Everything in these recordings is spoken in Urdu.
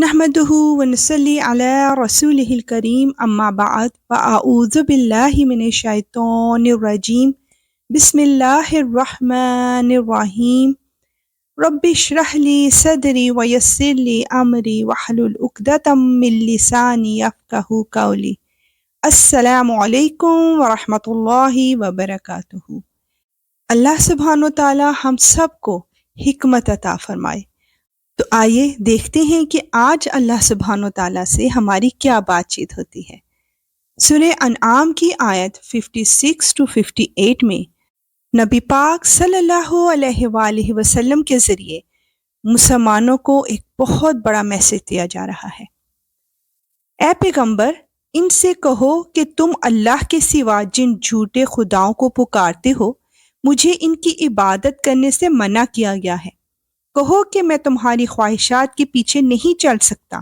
نحمده ونصلي على رسوله الكريم أما بعد فأعوذ بالله من الشيطان الرجيم بسم الله الرحمن الرحيم رب اشرح لي صدري ويسر لي أمري واحلل عقدة من لساني يفقهوا قولي السلام علیکم ورحمۃ اللہ وبرکاتہ۔ اللہ سبحانہ و تعالی ہم سب کو حکمت عطا فرمائے۔ تو آئیے دیکھتے ہیں کہ آج اللہ سبحانہ و تعالیٰ سے ہماری کیا بات چیت ہوتی ہے۔ سورہ انعام کی آیت 56 to 58 میں نبی پاک صلی اللہ علیہ وآلہ وسلم کے ذریعے مسلمانوں کو ایک بہت بڑا میسج دیا جا رہا ہے۔ اے پیغمبر، ان سے کہو کہ تم اللہ کے سوا جن جھوٹے خداؤں کو پکارتے ہو، مجھے ان کی عبادت کرنے سے منع کیا گیا ہے۔ کہو کہ میں تمہاری خواہشات کے پیچھے نہیں چل سکتا۔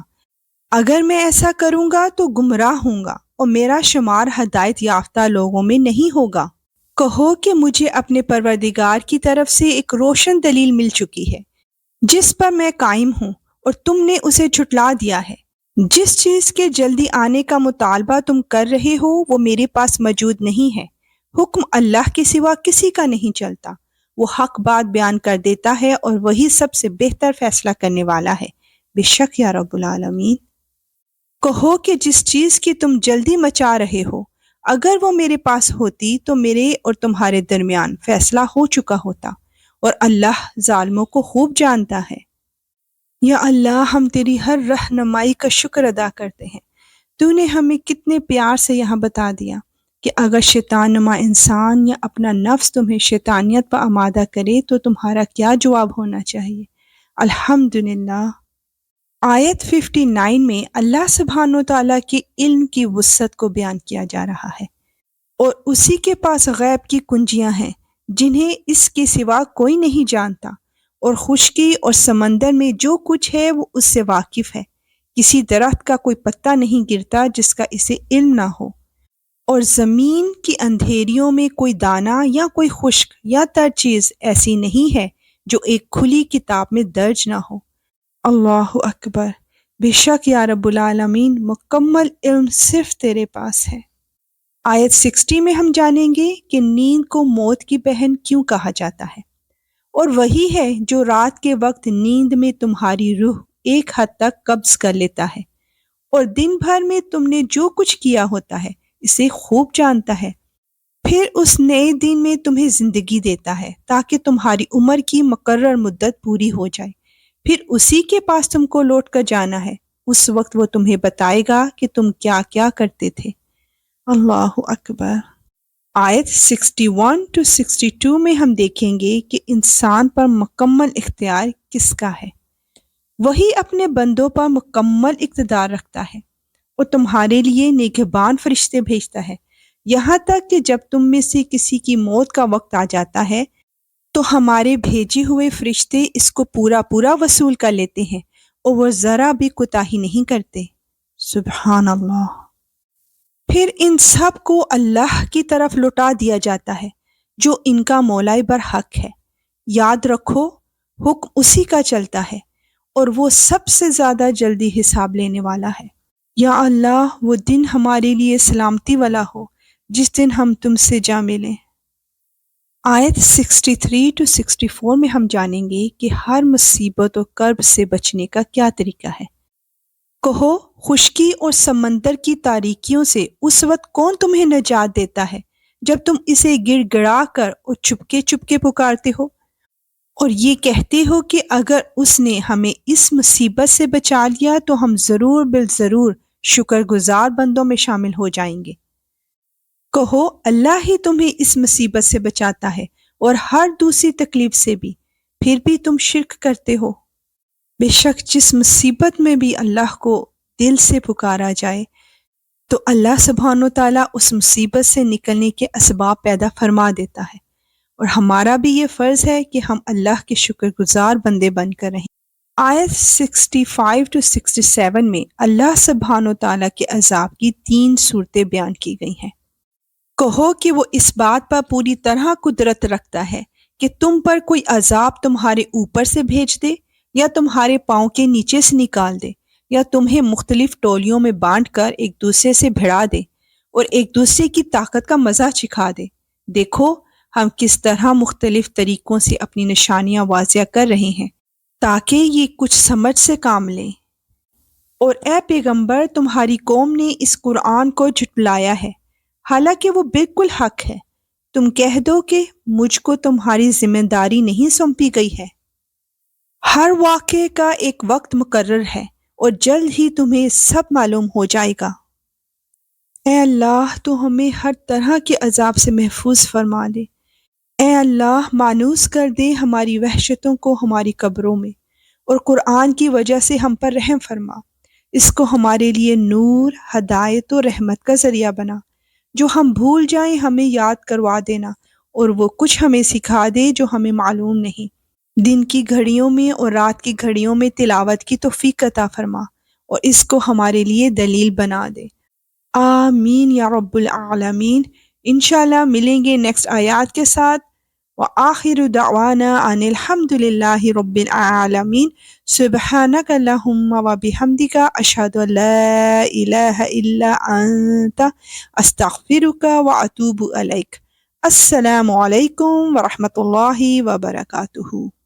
اگر میں ایسا کروں گا تو گمراہ ہوں گا اور میرا شمار ہدایت یافتہ لوگوں میں نہیں ہوگا۔ کہو کہ مجھے اپنے پروردگار کی طرف سے ایک روشن دلیل مل چکی ہے جس پر میں قائم ہوں، اور تم نے اسے جھٹلا دیا ہے۔ جس چیز کے جلدی آنے کا مطالبہ تم کر رہے ہو وہ میرے پاس موجود نہیں ہے۔ حکم اللہ کے سوا کسی کا نہیں چلتا۔ وہ حق بات بیان کر دیتا ہے اور وہی سب سے بہتر فیصلہ کرنے والا ہے۔ بے شک یا رب العالمین۔ کہو کہ جس چیز کی تم جلدی مچا رہے ہو، اگر وہ میرے پاس ہوتی تو میرے اور تمہارے درمیان فیصلہ ہو چکا ہوتا، اور اللہ ظالموں کو خوب جانتا ہے۔ یا اللہ، ہم تیری ہر رہنمائی کا شکر ادا کرتے ہیں۔ تو نے ہمیں کتنے پیار سے یہاں بتا دیا کہ اگر شیطان نما انسان یا اپنا نفس تمہیں شیطانیت پر آمادہ کرے تو تمہارا کیا جواب ہونا چاہیے۔ الحمدللہ۔ آیت 59 میں اللہ سبحانہ و تعالیٰ کے علم کی وسعت کو بیان کیا جا رہا ہے، اور اسی کے پاس غیب کی کنجیاں ہیں جنہیں اس کے سوا کوئی نہیں جانتا، اور خشکی اور سمندر میں جو کچھ ہے وہ اس سے واقف ہے۔ کسی درخت کا کوئی پتا نہیں گرتا جس کا اسے علم نہ ہو، اور زمین کی اندھیریوں میں کوئی دانہ یا کوئی خشک یا تر چیز ایسی نہیں ہے جو ایک کھلی کتاب میں درج نہ ہو۔ اللہ اکبر۔ بے شک یا رب العالمین، مکمل علم صرف تیرے پاس ہے۔ آیت 60 میں ہم جانیں گے کہ نیند کو موت کی بہن کیوں کہا جاتا ہے، اور وہی ہے جو رات کے وقت نیند میں تمہاری روح ایک حد تک قبض کر لیتا ہے، اور دن بھر میں تم نے جو کچھ کیا ہوتا ہے اسے خوب جانتا ہے۔ پھر اس نئے دن میں تمہیں زندگی دیتا ہے تاکہ تمہاری عمر کی مقرر مدت پوری ہو جائے۔ پھر اسی کے پاس تم کو لوٹ کر جانا ہے۔ اس وقت وہ تمہیں بتائے گا کہ تم کیا کیا کرتے تھے۔ اللہ اکبر۔ آیت 61 to 62 میں ہم دیکھیں گے کہ انسان پر مکمل اختیار کس کا ہے۔ وہی اپنے بندوں پر مکمل اقتدار رکھتا ہے اور تمہارے لیے نگہبان فرشتے بھیجتا ہے، یہاں تک کہ جب تم میں سے کسی کی موت کا وقت آ جاتا ہے تو ہمارے بھیجے ہوئے فرشتے اس کو پورا پورا وصول کر لیتے ہیں، اور وہ ذرا بھی کوتاہی نہیں کرتے۔ سبحان اللہ۔ پھر ان سب کو اللہ کی طرف لوٹا دیا جاتا ہے جو ان کا مولا برحق ہے۔ یاد رکھو، حکم اسی کا چلتا ہے، اور وہ سب سے زیادہ جلدی حساب لینے والا ہے۔ یا اللہ، وہ دن ہمارے لیے سلامتی والا ہو جس دن ہم تم سے جا ملیں۔ آیت 63 to 64 میں ہم جانیں گے کہ ہر مصیبت و کرب سے بچنے کا کیا طریقہ ہے۔ کہو، خشکی اور سمندر کی تاریکیوں سے اس وقت کون تمہیں نجات دیتا ہے جب تم اسے گڑ گڑا کر اور چپکے چپکے پکارتے ہو، اور یہ کہتے ہو کہ اگر اس نے ہمیں اس مصیبت سے بچا لیا تو ہم ضرور بالضرور شکر گزار بندوں میں شامل ہو جائیں گے۔ کہو، اللہ ہی تمہیں اس مصیبت سے بچاتا ہے اور ہر دوسری تکلیف سے بھی، پھر بھی تم شرک کرتے ہو۔ بے شک جس مصیبت میں بھی اللہ کو دل سے پکارا جائے تو اللہ سبحانہ و تعالیٰ اس مصیبت سے نکلنے کے اسباب پیدا فرما دیتا ہے، اور ہمارا بھی یہ فرض ہے کہ ہم اللہ کے شکر گزار بندے بن کر رہیں۔ آیت 65 to 67 میں اللہ سبحانہ و تعالیٰ کے عذاب کی 3 صورتیں بیان کی گئی ہیں۔ کہو کہ وہ اس بات پر پوری طرح قدرت رکھتا ہے کہ تم پر کوئی عذاب تمہارے اوپر سے بھیج دے یا تمہارے پاؤں کے نیچے سے نکال دے، یا تمہیں مختلف ٹولیوں میں بانٹ کر ایک دوسرے سے بھڑا دے اور ایک دوسرے کی طاقت کا مزہ چکھا دے۔ دیکھو ہم کس طرح مختلف طریقوں سے اپنی نشانیاں واضح کر رہے ہیں تاکہ یہ کچھ سمجھ سے کام لیں۔ اور اے پیغمبر، تمہاری قوم نے اس قرآن کو جھٹلایا ہے، حالانکہ وہ بالکل حق ہے۔ تم کہہ دو کہ مجھ کو تمہاری ذمہ داری نہیں سونپی گئی ہے۔ ہر واقعے کا ایک وقت مقرر ہے اور جلد ہی تمہیں سب معلوم ہو جائے گا۔ اے اللہ، تو ہمیں ہر طرح کے عذاب سے محفوظ فرما دے۔ اے اللہ، مانوس کر دے ہماری وحشتوں کو ہماری قبروں میں، اور قرآن کی وجہ سے ہم پر رحم فرما۔ اس کو ہمارے لیے نور، ہدایت و رحمت کا ذریعہ بنا۔ جو ہم بھول جائیں ہمیں یاد کروا دینا، اور وہ کچھ ہمیں سکھا دے جو ہمیں معلوم نہیں۔ دن کی گھڑیوں میں اور رات کی گھڑیوں میں تلاوت کی توفیق عطا فرما، اور اس کو ہمارے لیے دلیل بنا دے۔ آمین یا رب العالمین۔ انشاءاللہ ملیں گے نیکسٹ آیات کے ساتھ۔ وآخر دعوانا ان الحمد للہ رب العالمین۔ سبحانک اللہم وبحمدک، اشہد ان لا الہ الا انت، استغفرک واتوب الیک۔ السلام علیکم ورحمۃ اللہ وبرکاتہ۔